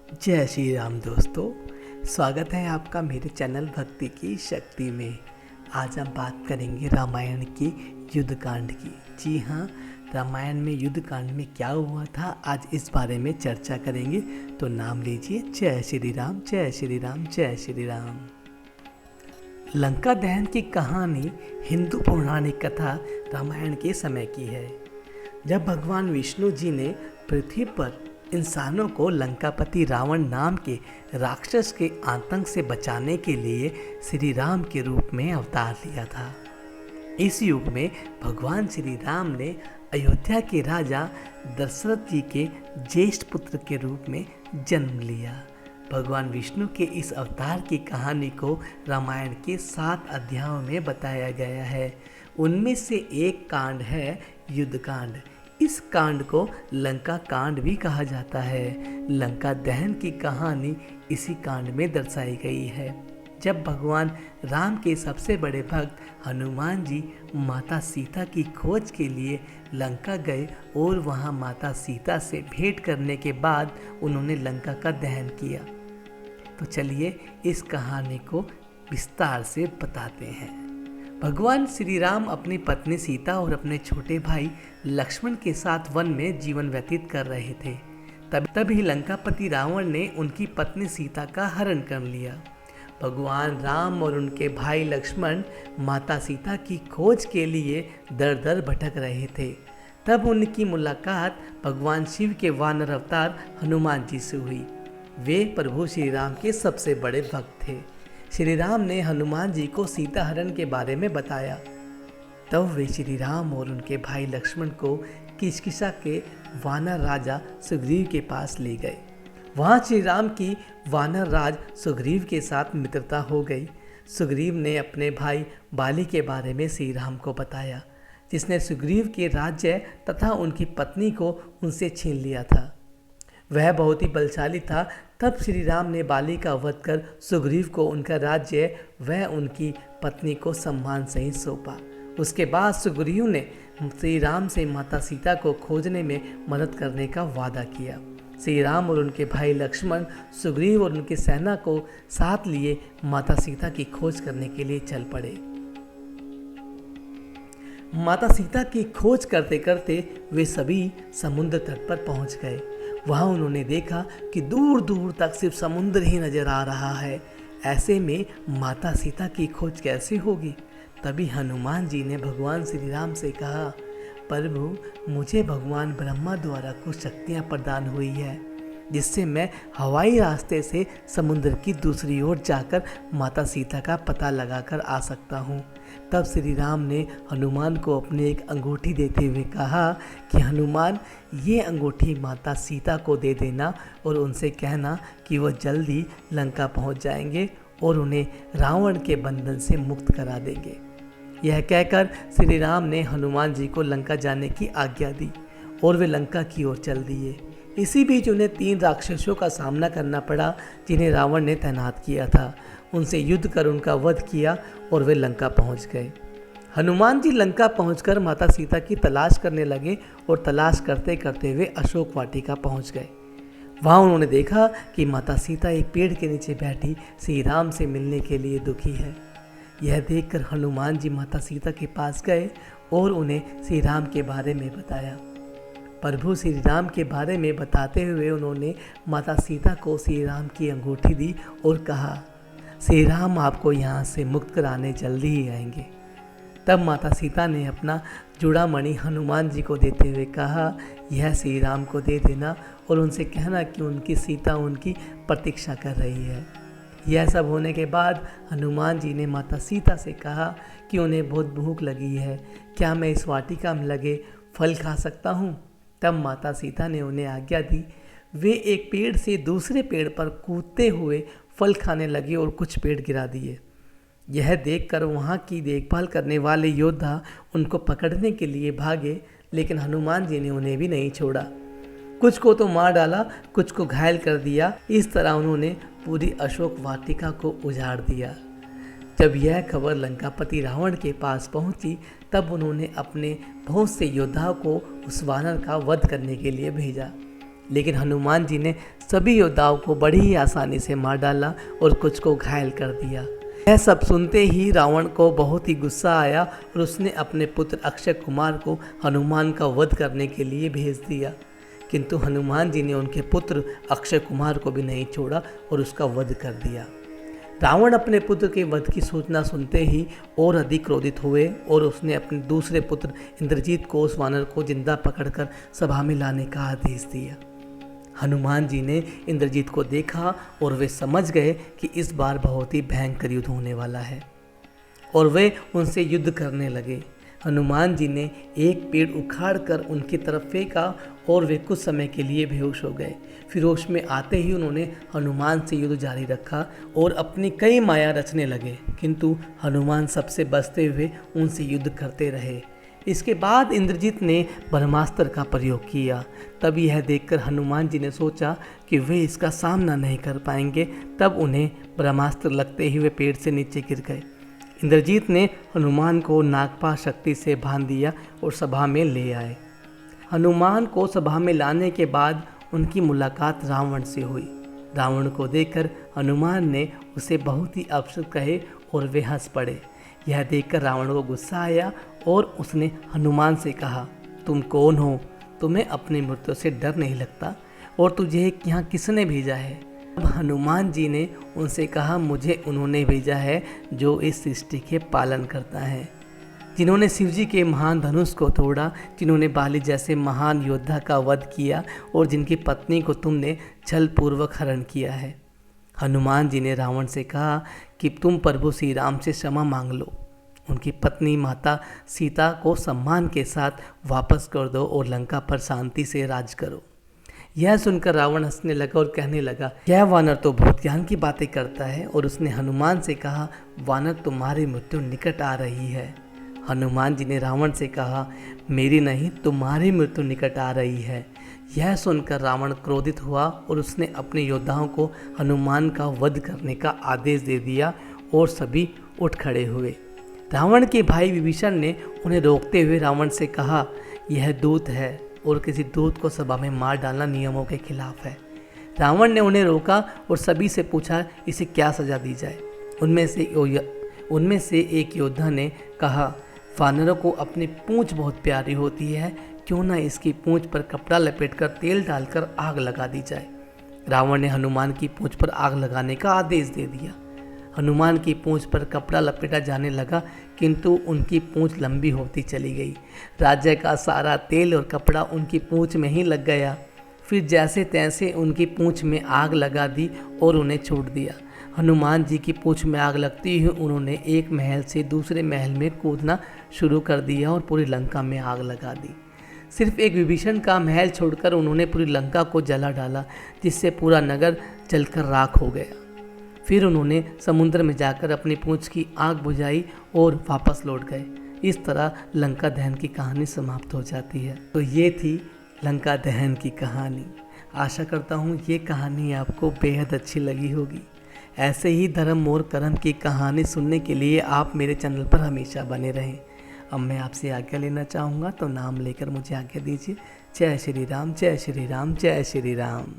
जय श्री राम दोस्तों। स्वागत है आपका मेरे चैनल भक्ति की शक्ति में। आज हम बात करेंगे रामायण की युद्ध कांड की। जी हाँ, रामायण में युद्ध कांड में क्या हुआ था, आज इस बारे में चर्चा करेंगे। तो नाम लीजिए, जय श्री राम, जय श्री राम, जय श्री राम। लंका दहन की कहानी हिंदू पौराणिक कथा रामायण के समय की है, जब भगवान विष्णु जी ने पृथ्वी पर इंसानों को लंकापति रावण नाम के राक्षस के आतंक से बचाने के लिए श्री राम के रूप में अवतार लिया था। इस युग में भगवान श्री राम ने अयोध्या के राजा दशरथ जी के ज्येष्ठ पुत्र के रूप में जन्म लिया। भगवान विष्णु के इस अवतार की कहानी को रामायण के 7 अध्यायों में बताया गया है। उनमें से एक कांड है युद्ध कांड। इस कांड को लंका कांड भी कहा जाता है। लंका दहन की कहानी इसी कांड में दर्शाई गई है, जब भगवान राम के सबसे बड़े भक्त हनुमान जी माता सीता की खोज के लिए लंका गए और वहां माता सीता से भेंट करने के बाद उन्होंने लंका का दहन किया। तो चलिए इस कहानी को विस्तार से बताते हैं। भगवान श्री राम अपनी पत्नी सीता और अपने छोटे भाई लक्ष्मण के साथ वन में जीवन व्यतीत कर रहे थे। तभी लंकापति रावण ने उनकी पत्नी सीता का हरण कर लिया। भगवान राम और उनके भाई लक्ष्मण माता सीता की खोज के लिए दर दर भटक रहे थे। तब उनकी मुलाकात भगवान शिव के वानर अवतार हनुमान जी से हुई। वे प्रभु श्री राम के सबसे बड़े भक्त थे। श्री राम ने हनुमान जी को सीता हरण के बारे में बताया। तब वे श्री राम और उनके भाई लक्ष्मण को किशकिशा के वानर राजा सुग्रीव के पास ले गए। वहाँ श्री राम की वानर राज सुग्रीव के साथ मित्रता हो गई। सुग्रीव ने अपने भाई बाली के बारे में श्री राम को बताया, जिसने सुग्रीव के राज्य तथा उनकी पत्नी को उनसे छीन लिया था। वह बहुत ही बलशाली था। तब श्री राम ने बाली का वध कर सुग्रीव को उनका राज्य वह उनकी पत्नी को सम्मान सहित सौंपा। उसके बाद सुग्रीव ने श्री राम से माता सीता को खोजने में मदद करने का वादा किया। श्री राम और उनके भाई लक्ष्मण सुग्रीव और उनकी सेना को साथ लिए माता सीता की खोज करने के लिए चल पड़े। माता सीता की खोज करते करते वे सभी समुद्र तट पर पहुंच गए। वहाँ उन्होंने देखा कि दूर दूर तक सिर्फ समुद्र ही नजर आ रहा है। ऐसे में माता सीता की खोज कैसे होगी? तभी हनुमान जी ने भगवान श्री राम से कहा, प्रभु, मुझे भगवान ब्रह्मा द्वारा कुछ शक्तियाँ प्रदान हुई है, जिससे मैं हवाई रास्ते से समुद्र की दूसरी ओर जाकर माता सीता का पता लगाकर आ सकता हूँ। तब श्री राम ने हनुमान को अपनी एक अंगूठी देते हुए कहा कि हनुमान, ये अंगूठी माता सीता को दे देना और उनसे कहना कि वह जल्दी लंका पहुँच जाएंगे और उन्हें रावण के बंधन से मुक्त करा देंगे। यह कहकर श्री राम ने हनुमान जी को लंका जाने की आज्ञा दी और वे लंका की ओर चल दिए। इसी बीच उन्हें 3 राक्षसों का सामना करना पड़ा, जिन्हें रावण ने तैनात किया था। उनसे युद्ध कर उनका वध किया और वे लंका पहुंच गए। हनुमान जी लंका पहुंचकर माता सीता की तलाश करने लगे और तलाश करते करते वे अशोक वाटिका पहुंच गए। वहां उन्होंने देखा कि माता सीता एक पेड़ के नीचे बैठी श्री राम से मिलने के लिए दुखी है। यह देखकर हनुमान जी माता सीता के पास गए और उन्हें श्री राम के बारे में बताया। प्रभु श्री राम के बारे में बताते हुए उन्होंने माता सीता को श्री राम की अंगूठी दी और कहा, श्री राम आपको यहाँ से मुक्त कराने जल्दी ही आएंगे। तब माता सीता ने अपना चूड़ामणि हनुमान जी को देते हुए कहा, यह श्री राम को दे देना और उनसे कहना कि उनकी सीता उनकी प्रतीक्षा कर रही है। यह सब होने के बाद हनुमान जी ने माता सीता से कहा कि उन्हें बहुत भूख लगी है, क्या मैं इस वाटिका में लगे फल खा सकता हूँ? तब माता सीता ने उन्हें आज्ञा दी। वे एक पेड़ से दूसरे पेड़ पर कूदते हुए फल खाने लगे और कुछ पेड़ गिरा दिए। यह देखकर वहाँ की देखभाल करने वाले योद्धा उनको पकड़ने के लिए भागे, लेकिन हनुमान जी ने उन्हें भी नहीं छोड़ा। कुछ को तो मार डाला, कुछ को घायल कर दिया। इस तरह उन्होंने पूरी अशोक वाटिका को उजाड़ दिया। जब यह खबर लंकापति रावण के पास पहुंची, तब उन्होंने अपने बहुत से योद्धाओं को उस वानर का वध करने के लिए भेजा। लेकिन हनुमान जी ने सभी योद्धाओं को बड़ी ही आसानी से मार डाला और कुछ को घायल कर दिया। यह सब सुनते ही रावण को बहुत ही गुस्सा आया और उसने अपने पुत्र अक्षय कुमार को हनुमान का वध करने के लिए भेज दिया। किंतु हनुमान जी ने उनके पुत्र अक्षय कुमार को भी नहीं छोड़ा और उसका वध कर दिया। रावण अपने पुत्र के वध की सूचना सुनते ही और अधिक क्रोधित हुए और उसने अपने दूसरे पुत्र इंद्रजीत को, उस वानर को जिंदा पकड़कर सभा में लाने का आदेश दिया। हनुमान जी ने इंद्रजीत को देखा और वे समझ गए कि इस बार बहुत ही भयंकर युद्ध होने वाला है और वे उनसे युद्ध करने लगे। हनुमान जी ने एक पेड़ उखाड़कर उनकी तरफ फेंका और वे कुछ समय के लिए बेहोश हो गए। फिर होश में आते ही उन्होंने हनुमान से युद्ध जारी रखा और अपनी कई माया रचने लगे, किंतु हनुमान सबसे बचते हुए उनसे युद्ध करते रहे। इसके बाद इंद्रजीत ने ब्रह्मास्त्र का प्रयोग किया। तब यह देखकर हनुमान जी ने सोचा कि वे इसका सामना नहीं कर पाएंगे। तब उन्हें ब्रह्मास्त्र लगते ही वे पेड़ से नीचे गिर गए। इंद्रजीत ने हनुमान को नागपाश शक्ति से बांध दिया और सभा में ले आए। हनुमान को सभा में लाने के बाद उनकी मुलाकात रावण से हुई। रावण को देखकर हनुमान ने उसे बहुत ही अपशब्द कहे और वे हंस पड़े। यह देखकर रावण को गुस्सा आया और उसने हनुमान से कहा, तुम कौन हो? तुम्हें अपनी मृत्यु से डर नहीं लगता? और तुझे यहाँ किसने भेजा है? अब हनुमान जी ने उनसे कहा, मुझे उन्होंने भेजा है जो इस सृष्टि के पालन करता है, जिन्होंने शिवजी के महान धनुष को तोड़ा, जिन्होंने बाली जैसे महान योद्धा का वध किया और जिनकी पत्नी को तुमने छलपूर्वक हरण किया है। हनुमान जी ने रावण से कहा कि तुम प्रभु श्री राम से क्षमा मांग लो, उनकी पत्नी माता सीता को सम्मान के साथ वापस कर दो और लंका पर शांति से राज करो। यह सुनकर रावण हंसने लगा और कहने लगा, यह वानर तो बहुत ज्ञान की बातें करता है। और उसने हनुमान से कहा, वानर तुम्हारी मृत्यु निकट आ रही है। हनुमान जी ने रावण से कहा, मेरी नहीं तुम्हारी मृत्यु निकट आ रही है। यह सुनकर रावण क्रोधित हुआ और उसने अपने योद्धाओं को हनुमान का वध करने का आदेश दे दिया और सभी उठ खड़े हुए। रावण के भाई विभीषण ने उन्हें रोकते हुए रावण से कहा, यह दूत है और किसी दूत को सभा में मार डालना नियमों के खिलाफ है। रावण ने उन्हें रोका और सभी से पूछा, इसे क्या सजा दी जाए। उनमें से एक योद्धा ने कहा, वानरों को अपनी पूंछ बहुत प्यारी होती है, क्यों ना इसकी पूंछ पर कपड़ा लपेटकर तेल डालकर आग लगा दी जाए। रावण ने हनुमान की पूंछ पर आग लगाने का आदेश दे दिया। हनुमान की पूंछ पर कपड़ा लपेटा जाने लगा, किंतु उनकी पूंछ लंबी होती चली गई। राज्य का सारा तेल और कपड़ा उनकी पूंछ में ही लग गया। फिर जैसे तैसे उनकी पूंछ में आग लगा दी और उन्हें छोड़ दिया। हनुमान जी की पूंछ में आग लगती ही उन्होंने एक महल से दूसरे महल में कूदना शुरू कर दिया और पूरी लंका में आग लगा दी। सिर्फ एक विभीषण का महल छोड़कर उन्होंने पूरी लंका को जला डाला, जिससे पूरा नगर जलकर राख हो गया। फिर उन्होंने समुद्र में जाकर अपनी पूंछ की आग बुझाई और वापस लौट गए। इस तरह लंका दहन की कहानी समाप्त हो जाती है। तो ये थी लंका दहन की कहानी। आशा करता हूँ ये कहानी आपको बेहद अच्छी लगी होगी। ऐसे ही धर्म और कर्म की कहानी सुनने के लिए आप मेरे चैनल पर हमेशा बने रहें। अब मैं आपसे आज्ञा लेना चाहूँगा, तो नाम लेकर मुझे आज्ञा दीजिए। जय श्री राम, जय श्री राम, जय श्री राम।